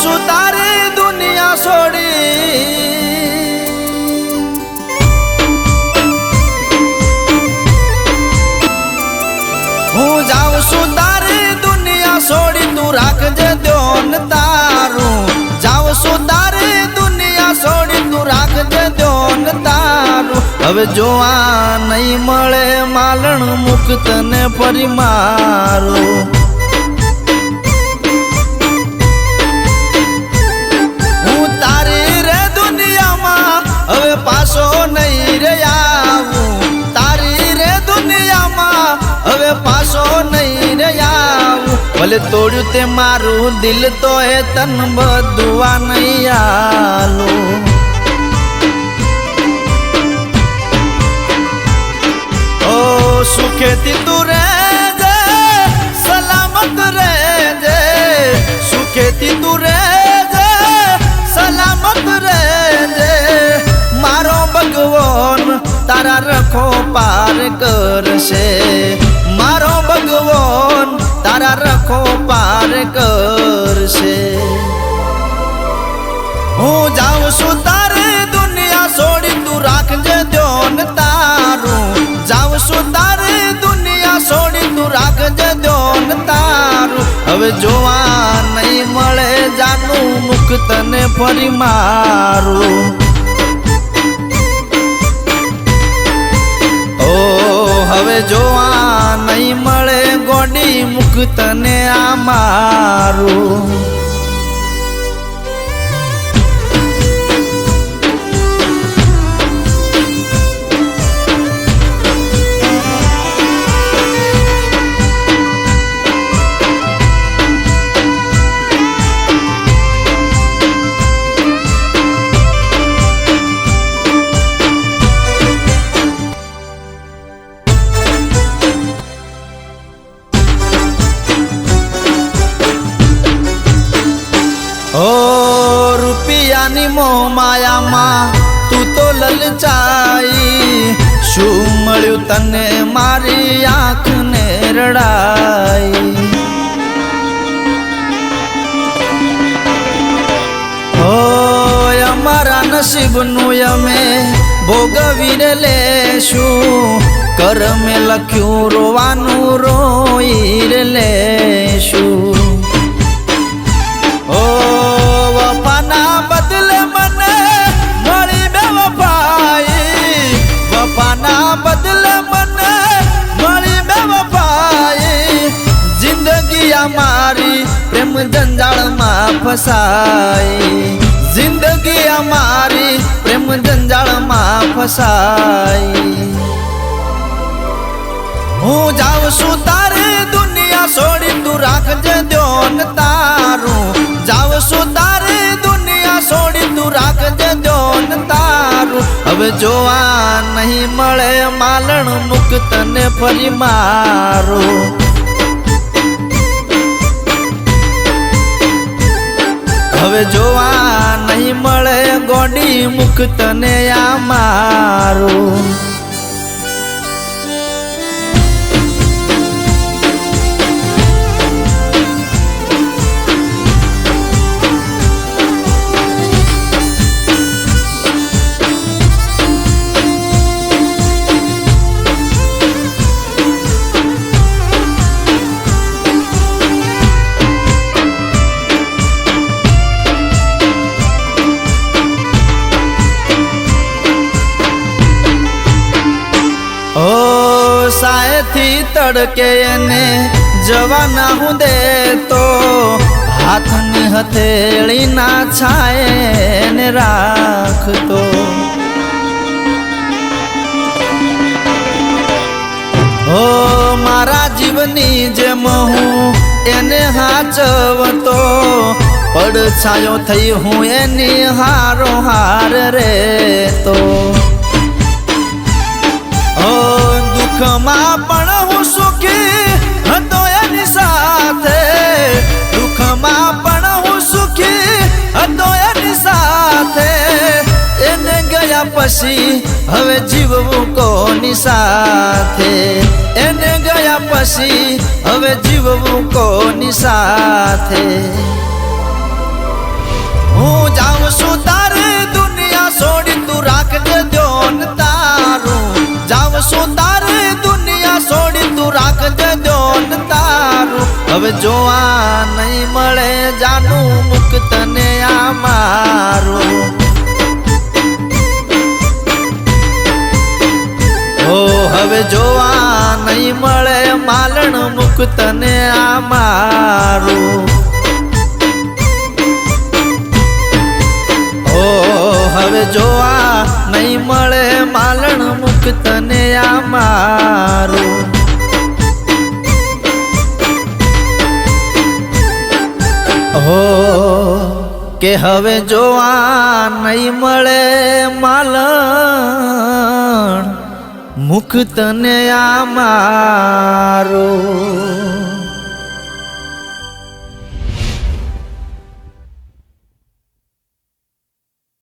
છું તારી દુનિયા છોડી, હું જાઉં છું તારી દુનિયા છોડી, તું રાખજે ધ્યાન તારું. જાઉં છું તારી દુનિયા છોડી, તું રાખજે ધ્યાન તારું. હવે જોવા નહીં મળે માલણ મુક્ત ને ફરી મારું. હું તારી રે દુનિયામાં હવે પાછો નહીં રે આવું. તારી રે દુનિયામાં હવે પાછો નહીં રે આવું. ભલે તોડ્યું તે મારું દિલ તો એ તન બધું નહીં આલું. સુખેથી તું રહેજે, સલામત રહેજે. સુખેથી તું રહેજે, સલામત રહેજે. મારો ભગવાન તારા રખો પાર કરશે. મારો ભગવાન તારા રખો પાર કરશે. હું જાઉં છું તારી દુનિયા છોડી, તું રાખજે ધ્યાન તારું. જાઉં છું તારી દુનિયા છોડી, તું રાખજે ધ્યાન તારું. હવે જોવા નહીં મળે જાનું મુક્ત ને ફરી મારું. ઓ હવે જોવા નહીં મળે ગોડી મુક્ત ને આ મારું. ઓ રૂપિયાની મોહ માયામાં તું તો લલચાઈ. શું મળ્યું તને મારી આંખને રડાઈ. ઓ અમારા નસીબનું અમે ભોગવીને લેશું. કરમે લખ્યું રોવાનું રોઈ લેશું. ઓ વફાના બદલે મને મળી બેવફાઈ. વફાના બદલે મને મળી બેવફાઈ. જિંદગી અમારી પ્રેમ જંજાળમાં ફસાઈ. જિંદગી અમારી પ્રેમ જંજાળમાં ફસાઈ. હું જાઉં છું તારી દુનિયા છોડી, તું રાખજે ધ્યાન તારું. જાઉં છું તારી દુનિયા છોડી, તું રાખજે ધ્યાન તારું. હવે જોવા નહીં મળે માલણ મુક્ત ને ફરી મારું. હવે જોવા નહીં મળે ગોડી મુક્ત ને આ મારું. સાયથી તડકે એને જવાના હું દેતો. હાથની હથેળી ના છાયે ને રાખતો. ઓ મારા જીવની જેમ હું એને હાચવતો. પડછાયો થઈ હું એની હારો હાર રેતો. દુઃખમાં પણ હું સુખી હતો એની સાથે. દુઃખમાં પણ હું સુખી હતો એની સાથે. એને ગયા પછી હવે જીવવું કોની સાથે. એને ગયા પછી હવે જીવવું કોની સાથે. જાવશું તારે દુનિયા છોડી તું રાખજે ધ્યાન તારું જાવશું તારે દુનિયા છોડી તું રાખજે ધ્યાન તારું હવે જોવા નહીં મળે જાનું મુખ તને આ મારું ઓ હવે જોવા નહીં મળે માલણ મુખ તને આ મારું ઓ હવે જોવા નહીં મળે માલણ મુખ તને આ મારું હો કે હવે જોવા નહીં મળે માલણ મુખ તને આ મારું